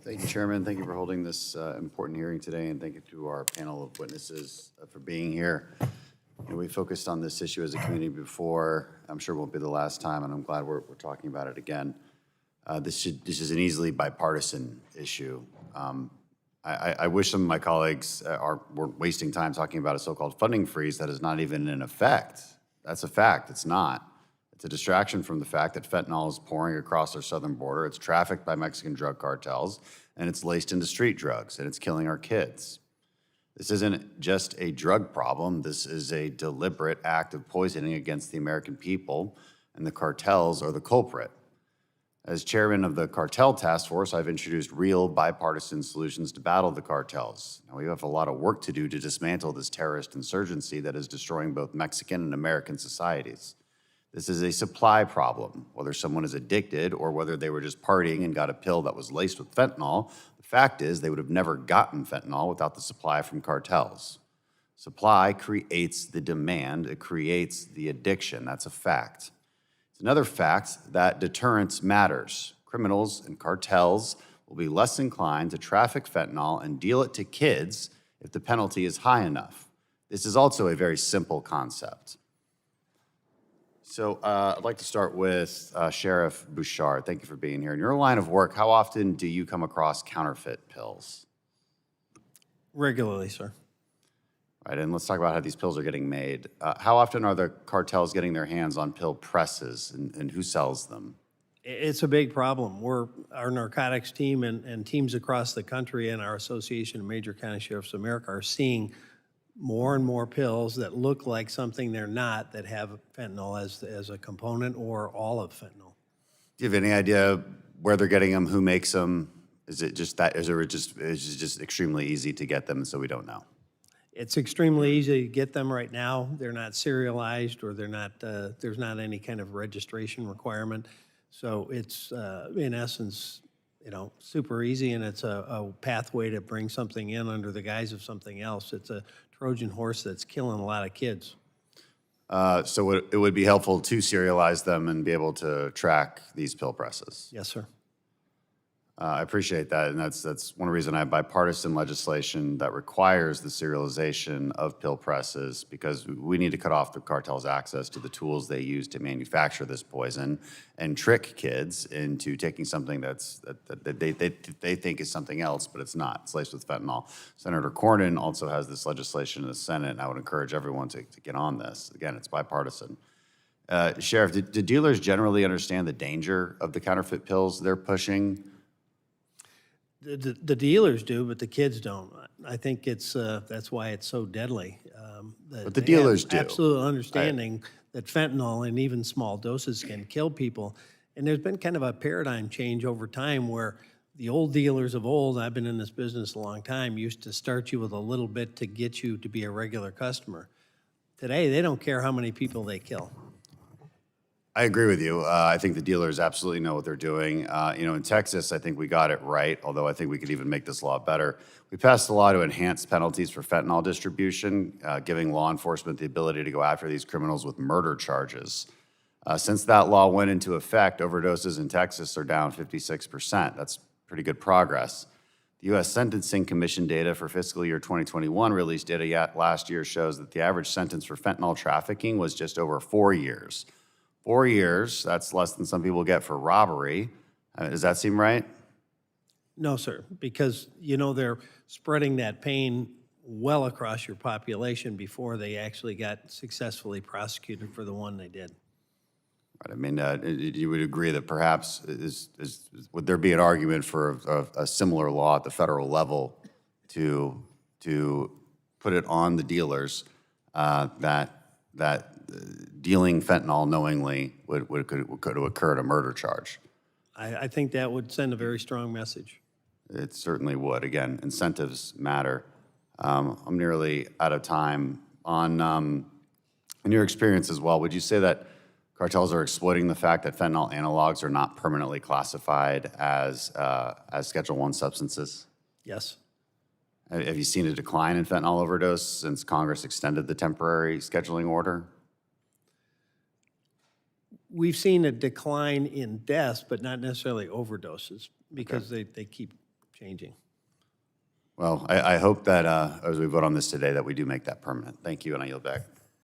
Thank you, Chairman. Thank you for holding this important hearing today, and thank you to our panel of witnesses for being here. We focused on this issue as a community before. I'm sure it won't be the last time, and I'm glad we're talking about it again. This is an easily bipartisan issue. I wish some of my colleagues weren't wasting time talking about a so-called funding freeze that is not even in effect. That's a fact. It's not. It's a distraction from the fact that fentanyl is pouring across our southern border. It's trafficked by Mexican drug cartels, and it's laced into street drugs, and it's killing our kids. This isn't just a drug problem. This is a deliberate act of poisoning against the American people, and the cartels are the culprit. As chairman of the Cartel Task Force, I've introduced real bipartisan solutions to battle the cartels. Now, we have a lot of work to do to dismantle this terrorist insurgency that is destroying both Mexican and American societies. This is a supply problem. Whether someone is addicted or whether they were just partying and got a pill that was laced with fentanyl, the fact is they would have never gotten fentanyl without the supply from cartels. Supply creates the demand. It creates the addiction. That's a fact. It's another fact that deterrence matters. Criminals and cartels will be less inclined to traffic fentanyl and deal it to kids if the penalty is high enough. This is also a very simple concept. So I'd like to start with Sheriff Bouchard. Thank you for being here. In your line of work, how often do you come across counterfeit pills? Regularly, sir. Right, and let's talk about how these pills are getting made. How often are the cartels getting their hands on pill presses, and who sells them? It's a big problem. Our narcotics team and teams across the country and our Association of Major County Sheriffs of America are seeing more and more pills that look like something they're not, that have fentanyl as a component or all of fentanyl. Do you have any idea where they're getting them, who makes them? Is it just that, is it just extremely easy to get them, and so we don't know? It's extremely easy to get them right now. They're not serialized, or they're not. There's not any kind of registration requirement. So it's in essence, super easy, and it's a pathway to bring something in under the guise of something else. It's a Trojan horse that's killing a lot of kids. So it would be helpful to serialize them and be able to track these pill presses. Yes, sir. I appreciate that, and that's one reason I have bipartisan legislation that requires the serialization of pill presses, because we need to cut off the cartel's access to the tools they use to manufacture this poison and trick kids into taking something that they think is something else, but it's not. It's laced with fentanyl. Senator Cornyn also has this legislation in the Senate, and I would encourage everyone to get on this. Again, it's bipartisan. Sheriff, do dealers generally understand the danger of the counterfeit pills they're pushing? The dealers do, but the kids don't. I think that's why it's so deadly. But the dealers do. Absolute understanding that fentanyl in even small doses can kill people. And there's been kind of a paradigm change over time where the old dealers of old, I've been in this business a long time, used to start you with a little bit to get you to be a regular customer. Today, they don't care how many people they kill. I agree with you. I think the dealers absolutely know what they're doing. In Texas, I think we got it right, although I think we could even make this law better. We passed a law to enhance penalties for fentanyl distribution, giving law enforcement the ability to go after these criminals with murder charges. Since that law went into effect, overdoses in Texas are down 56%. That's pretty good progress. The U.S. Sentencing Commission data for fiscal year 2021 released data last year shows that the average sentence for fentanyl trafficking was just over 4 years. 4 years, that's less than some people get for robbery. Does that seem right? No, sir, because, they're spreading that pain well across your population before they actually got successfully prosecuted for the one they did. Right. I mean, you would agree that perhaps would there be an argument for a similar law at the federal level to put it on the dealers that dealing fentanyl knowingly could occur at a murder charge? I think that would send a very strong message. It certainly would. Again, incentives matter. I'm nearly out of time. In your experience as well, would you say that cartels are exploiting the fact that fentanyl analogs are not permanently classified as Schedule I substances? Yes. Have you seen a decline in fentanyl overdose since Congress extended the temporary scheduling order? We've seen a decline in deaths, but not necessarily overdoses, because they keep changing. Well, I hope that as we vote on this today, that we do make that permanent. Thank you, and I yield back.